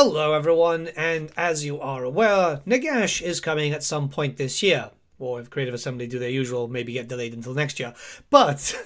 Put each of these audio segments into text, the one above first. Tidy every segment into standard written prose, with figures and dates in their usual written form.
Hello everyone, and as you are aware, Nagash is coming at some point this year. Or if Creative Assembly do their usual, maybe get delayed until next year. But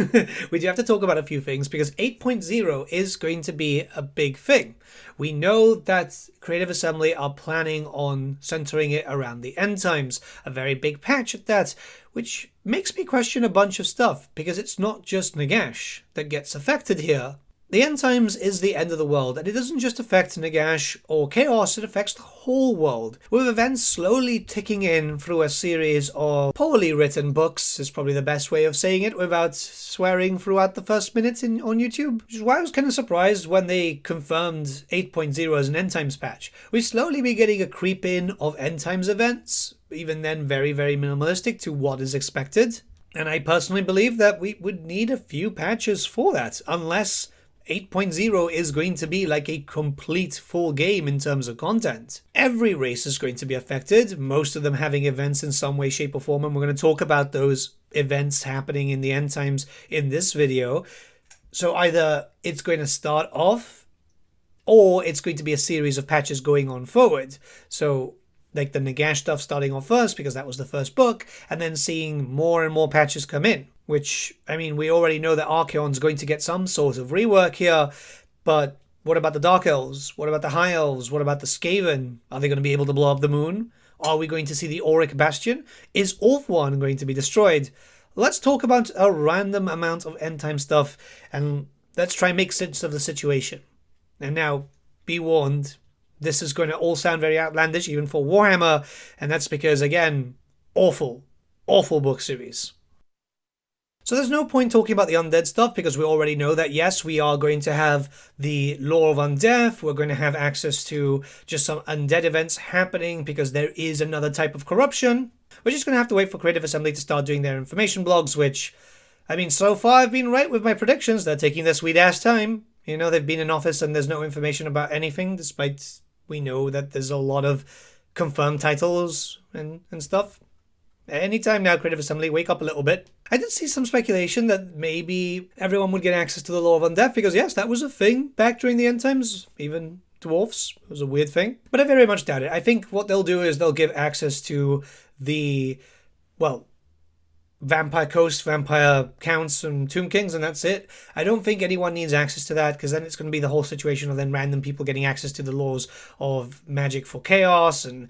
we do have to talk about a few things because 8.0 is going to be a big thing. We know that Creative Assembly are planning on centering it around the end times, a very big patch at that, which makes me question a bunch of stuff because it's not just Nagash that gets affected here. The end times is the end of the world, and it doesn't just affect Nagash or Chaos, it affects the whole world, with events slowly ticking in through a series of poorly written books, is probably the best way of saying it without swearing throughout the first minute on YouTube. Which is why I was kind of surprised when they confirmed 8.0 as an end times patch. We'd slowly be getting a creep in of end times events, even then very, very minimalistic to what is expected. And I personally believe that we would need a few patches for that, unless 8.0 is going to be like a complete full game in terms of content. Every race is going to be affected, most of them having events in some way, shape or form, and we're going to talk about those events happening in the end times in this video. So either it's going to start off, or it's going to be a series of patches going on forward. So like the Nagash stuff starting off first, because that was the first book, and then seeing more and more patches come in. Which, I mean, we already know that Archaon's going to get some sort of rework here, but what about the Dark Elves? What about the High Elves? What about the Skaven? Are they going to be able to blow up the moon? Are we going to see the Auric Bastion? Is Orth-1 going to be destroyed? Let's talk about a random amount of end-time stuff, and let's try and make sense of the situation. And now, be warned, this is going to all sound very outlandish, even for Warhammer, and that's because, again, awful book series. So there's no point talking about the undead stuff because we already know that, yes, we are going to have the Law of Undeath. We're going to have access to just some undead events happening because there is another type of corruption. We're just going to have to wait for Creative Assembly to start doing their information blogs, which, I mean, so far I've been right with my predictions. They're taking their sweet ass time. You know, they've been in office and there's no information about anything, despite we know that there's a lot of confirmed titles and stuff. Anytime now, Creative Assembly, wake up a little bit. I did see some speculation that maybe everyone would get access to the Law of Undeath, because yes, that was a thing back during the end times, even dwarfs. It was a weird thing. But I very much doubt it. I think what they'll do is they'll give access to the, well, Vampire Coast, Vampire Counts, and Tomb Kings, and that's it. I don't think anyone needs access to that, because then it's going to be the whole situation of then random people getting access to the laws of magic for chaos, and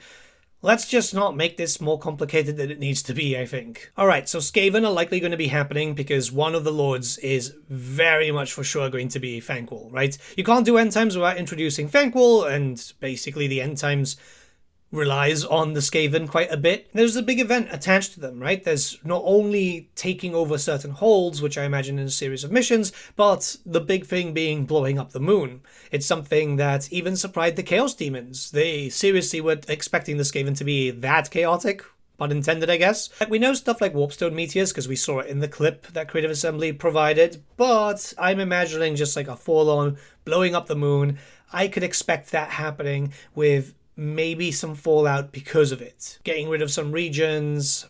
let's just not make this more complicated than it needs to be, I think. Alright, so Skaven are likely going to be happening because one of the lords is very much for sure going to be Thanquol, right? You can't do end times without introducing Thanquol, and basically the end times relies on the Skaven quite a bit. There's a big event attached to them, right? There's not only taking over certain holds, which I imagine in a series of missions, but the big thing being blowing up the moon. It's something that even surprised the Chaos Demons. They seriously were expecting the Skaven to be that chaotic. Pun intended, I guess. We know stuff like Warpstone Meteors because we saw it in the clip that Creative Assembly provided, but I'm imagining just like a full-on blowing up the moon. I could expect that happening with maybe some fallout because of it. Getting rid of some regions,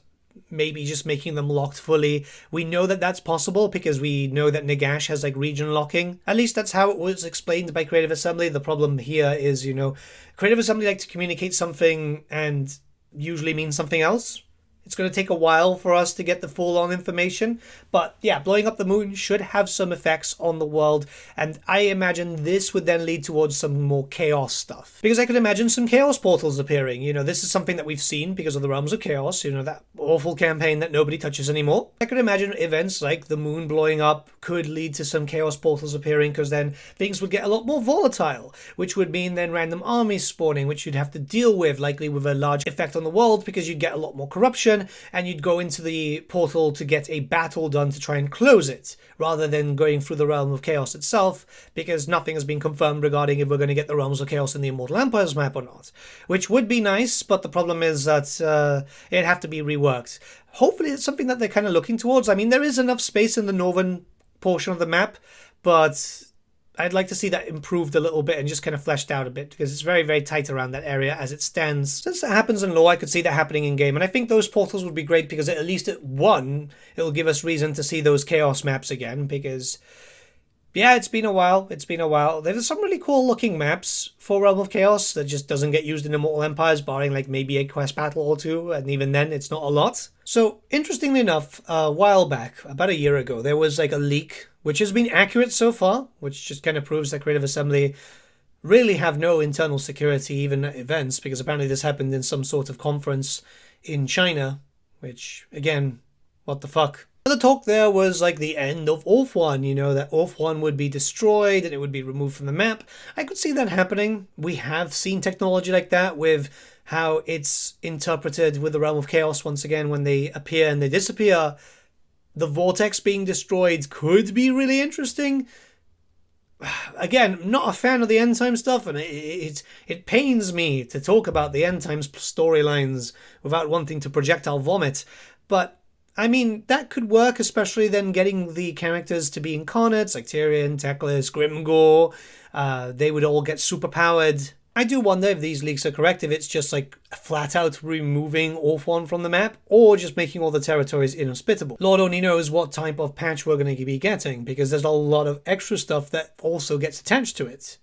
maybe just making them locked fully. We know that that's possible because we know that Nagash has like region locking. At least that's how it was explained by Creative Assembly. The problem here is, you know, Creative Assembly like to communicate something and usually means something else. It's going to take a while for us to get the full-on information. But yeah, blowing up the moon should have some effects on the world. And I imagine this would then lead towards some more chaos stuff. Because I could imagine some chaos portals appearing. You know, this is something that we've seen because of the Realms of Chaos. You know, that awful campaign that nobody touches anymore. I could imagine events like the moon blowing up could lead to some chaos portals appearing, because then things would get a lot more volatile. Which would mean then random armies spawning, which you'd have to deal with, likely with a large effect on the world, because you'd get a lot more corruption. And you'd go into the portal to get a battle done to try and close it, rather than going through the Realm of Chaos itself, because nothing has been confirmed regarding if we're going to get the Realms of Chaos in the Immortal Empires map or not. Which would be nice, but the problem is that it'd have to be reworked. Hopefully it's something that they're kind of looking towards. I mean, there is enough space in the northern portion of the map, but I'd like to see that improved a little bit and just kind of fleshed out a bit, because it's very, very tight around that area as it stands. Since that happens in lore, I could see that happening in game, and I think those portals would be great because at least it'll give us reason to see those chaos maps again, because Yeah, it's been a while. It's been a while. There's some really cool looking maps for Realm of Chaos that just doesn't get used in Immortal Empires, barring like maybe a quest battle or two, and even then, it's not a lot. So, interestingly enough, a while back, about a year ago, there was like a leak, which has been accurate so far, which just kind of proves that Creative Assembly really have no internal security, even at events, because apparently this happened in some sort of conference in China, which, again, what the fuck? The talk there was like the end of Orth-1, you know, that Orth-1 would be destroyed and it would be removed from the map. I could see that happening. We have seen technology like that with how it's interpreted with the Realm of Chaos once again when they appear and they disappear. The Vortex being destroyed could be really interesting. Again, not a fan of the end time stuff, and it pains me to talk about the end times storylines without wanting to projectile vomit, but I mean, that could work, especially then getting the characters to be incarnates, like Tyrion, Teclis, Grimgor. They would all get superpowered. I do wonder if these leaks are correct, if it's just like flat out removing Orth-1 from the map, or just making all the territories inhospitable. Lord only knows what type of patch we're going to be getting, because there's a lot of extra stuff that also gets attached to it.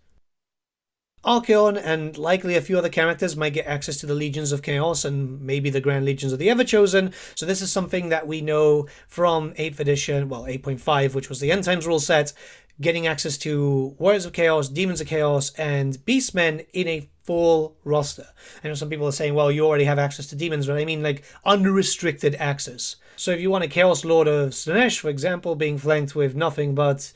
Archeon and likely a few other characters might get access to the Legions of Chaos and maybe the Grand Legions of the Everchosen. So this is something that we know from 8th edition, well 8.5, which was the End Times rule set, getting access to Warriors of Chaos, Demons of Chaos, and Beastmen in a full roster. I know some people are saying, well, you already have access to Demons, but I mean like unrestricted access. So if you want a Chaos Lord of Slaanesh, for example, being flanked with nothing but,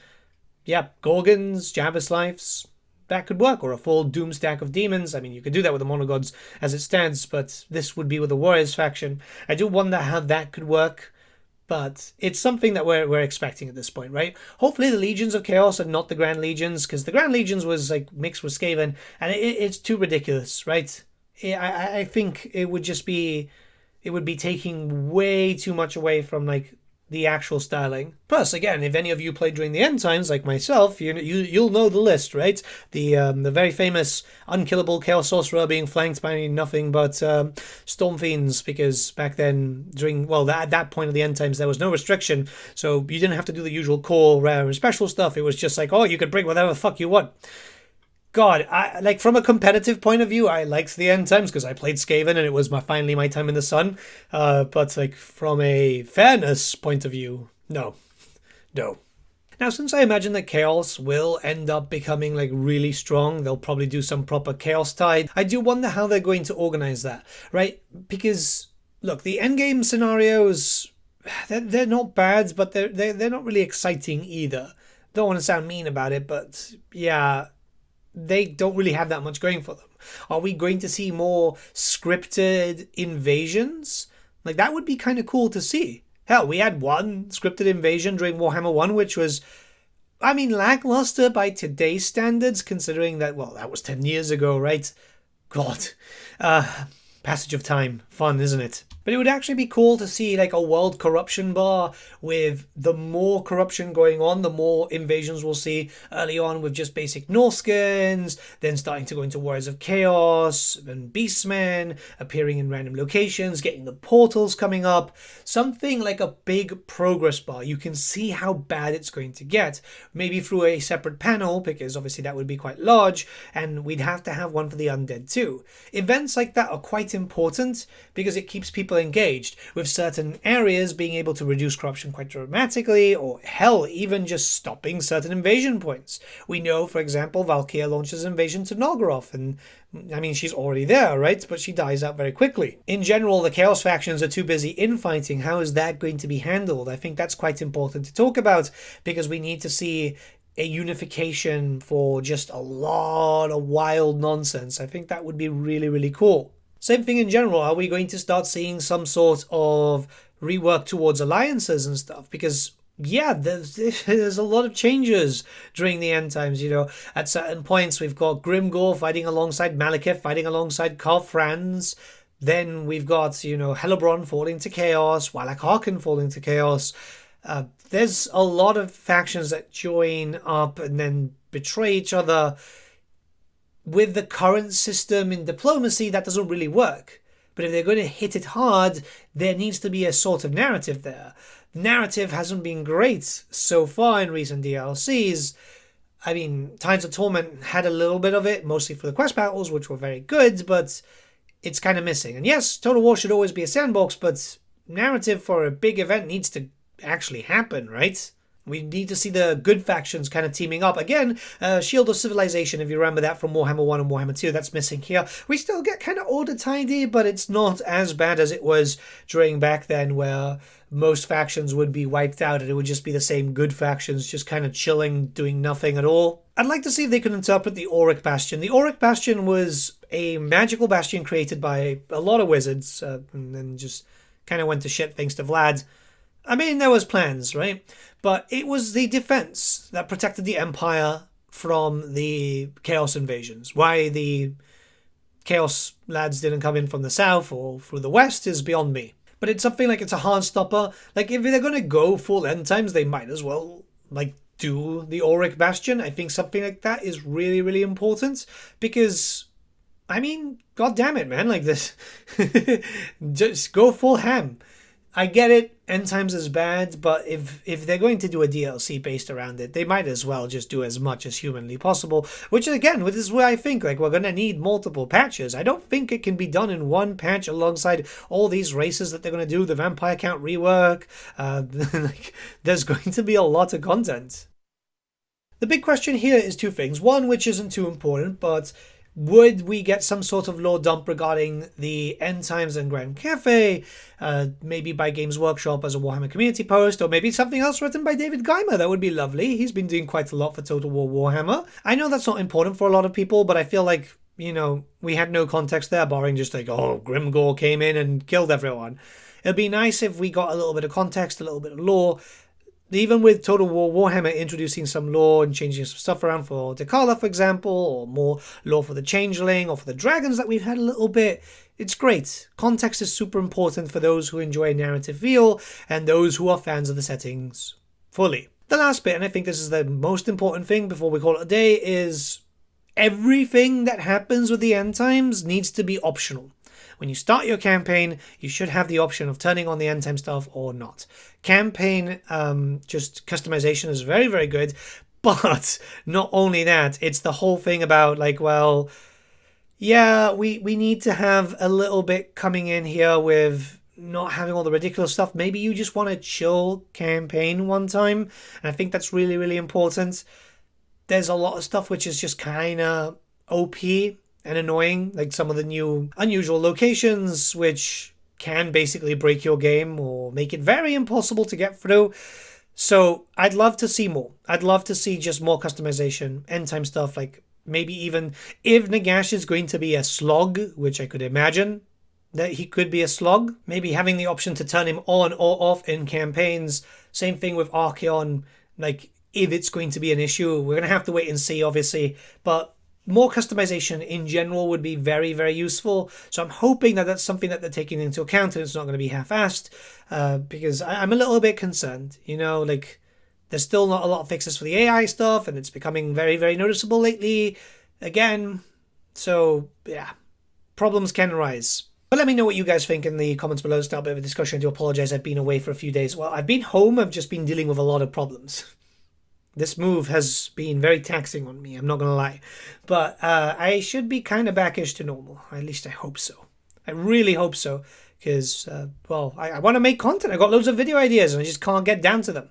yeah, Gorgons, Jabberslifes, that could work, or a full Doom stack of demons. I mean, you could do that with the Monogods as it stands, but this would be with the Warriors faction. I do wonder how that could work, but it's something that we're expecting at this point, right? Hopefully the Legions of Chaos are not the Grand Legions, because the Grand Legions was like mixed with Skaven, and it's too ridiculous, right? I think it would just be, it would be taking way too much away from like the actual styling. Plus, again, if any of you played during the end times, like myself, you'll know the list, right? The very famous unkillable Chaos Sorcerer being flanked by nothing but Storm Fiends, because back then, during, well, at that point of the end times, there was no restriction, so you didn't have to do the usual core, rare, and special stuff. It was just like, oh, you could bring whatever the fuck you want. God, like from a competitive point of view, I liked the end times because I played Skaven and it was finally my time in the sun. But like from a fairness point of view, no. Now, since I imagine that Chaos will end up becoming like really strong, they'll probably do some proper Chaos Tide. I do wonder how they're going to organize that, right? Because look, the endgame scenarios, they're not bad, but they're not really exciting either. Don't want to sound mean about it, but yeah, they don't really have that much going for them. Are we going to see more scripted invasions? Like, that would be kind of cool to see. Hell, we had one scripted invasion during Warhammer 1, which was, I mean, lackluster by today's standards, considering that, well, that was 10 years ago, right? God. Passage of time. Fun, isn't it? But it would actually be cool to see like a world corruption bar with the more corruption going on, the more invasions we'll see early on with just basic Norskins, then starting to go into Warriors of Chaos and Beastmen, appearing in random locations, getting the portals coming up, something like a big progress bar. You can see how bad it's going to get, maybe through a separate panel, because obviously that would be quite large, and we'd have to have one for the Undead too. Events like that are quite important because it keeps people engaged, with certain areas being able to reduce corruption quite dramatically, or hell, even just stopping certain invasion points. We know, for example, Valkyria launches invasion to Nalgaroth, and I mean, she's already there, right? But she dies out very quickly. In general, the Chaos factions are too busy infighting. How is that going to be handled? I think that's quite important to talk about, because we need to see a unification for just a lot of wild nonsense. I think that would be really, really cool. Same thing in general. Are we going to start seeing some sort of rework towards alliances and stuff? Because, yeah, there's a lot of changes during the end times, you know. At certain points, we've got Grimgor fighting alongside Malekith, fighting alongside Karl-Franz. Then we've got, you know, Hellebron falling to Chaos, Wallach Harkin falling to Chaos. There's a lot of factions that join up and then betray each other. With the current system in diplomacy, that doesn't really work. But if they're going to hit it hard, there needs to be a sort of narrative there. narrative hasn't been great so far in recent DLCs. I mean, Tides of Torment had a little bit of it, mostly for the quest battles, which were very good, but it's kind of missing. And yes, Total War should always be a sandbox, but narrative for a big event needs to actually happen, right? We need to see the good factions kind of teaming up. Again, Shield of Civilization, if you remember that from Warhammer 1 and Warhammer 2, that's missing here. We still get kind of order tidy, but it's not as bad as it was during back then, where most factions would be wiped out and it would just be the same good factions just kind of chilling, doing nothing at all. I'd like to see if they could interpret the Auric Bastion. The Auric Bastion was a magical bastion created by a lot of wizards, and then just kind of went to shit thanks to Vlad. I mean, there was plans, right? But it was the defense that protected the Empire from the Chaos invasions. Why the Chaos lads didn't come in from the south or through the west is beyond me. But it's something like it's a hard stopper. Like, if they're going to go full end times, they might as well, like, do the Auric Bastion. I think something like that is really, really important. Because, I mean, god damn it, man. Like, this, just go full ham. I get it, end times is bad, but if they're going to do a DLC based around it, they might as well just do as much as humanly possible, which again, this is where I think, like, we're going to need multiple patches. I don't think it can be done in one patch alongside all these races that they're going to do, the vampire count rework. Like, there's going to be a lot of content. The big question here is two things. One, which isn't too important, but would we get some sort of lore dump regarding the end times and Grand Cathay, maybe by Games Workshop as a Warhammer community post, or maybe something else written by David Geimer? That would be lovely. He's been doing quite a lot for Total War Warhammer. I know that's not important for a lot of people, but I feel like, you know, we had no context there, barring just like, oh, Grimgore came in and killed everyone. It'd be nice if we got a little bit of context, a little bit of lore. Even with Total War Warhammer introducing some lore and changing some stuff around for Dekala, for example, or more lore for the Changeling, or for the Dragons that we've had a little bit, it's great. Context is super important for those who enjoy a narrative feel, and those who are fans of the settings fully. The last bit, and I think this is the most important thing before we call it a day, is everything that happens with the end times needs to be optional. When you start your campaign, you should have the option of turning on the end time stuff or not. Campaign just customization is very, very good. But not only that, it's the whole thing about, like, well, yeah, we need to have a little bit coming in here with not having all the ridiculous stuff. Maybe you just want a chill campaign one time. And I think that's really, really important. There's a lot of stuff which is just kind of OP and annoying, like some of the new unusual locations, which can basically break your game or make it very impossible to get through. So I'd love to see more. I'd love to see just more customization, end time stuff, like maybe even if Nagash is going to be a slog, which I could imagine that he could be a slog, maybe having the option to turn him on or off in campaigns. Same thing with Archeon, like if it's going to be an issue. We're going to have to wait and see, obviously, but more customization in general would be very, very useful. So I'm hoping that that's something that they're taking into account and it's not going to be half-assed, because I'm a little bit concerned. You know, like, there's still not a lot of fixes for the AI stuff, and it's becoming very, very noticeable lately again. So, yeah, problems can arise. But let me know what you guys think in the comments below. Start a bit of a discussion. I do apologize, I've been away for a few days. Well, I've been home, I've just been dealing with a lot of problems. This move has been very taxing on me, I'm not going to lie. But I should be kind of backish to normal. At least I hope so. I really hope so. Because, well, I want to make content. I got loads of video ideas and I just can't get down to them.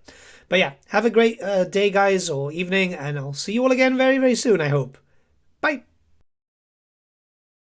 But yeah, have a great day, guys, or evening. And I'll see you all again very, very soon, I hope. Bye.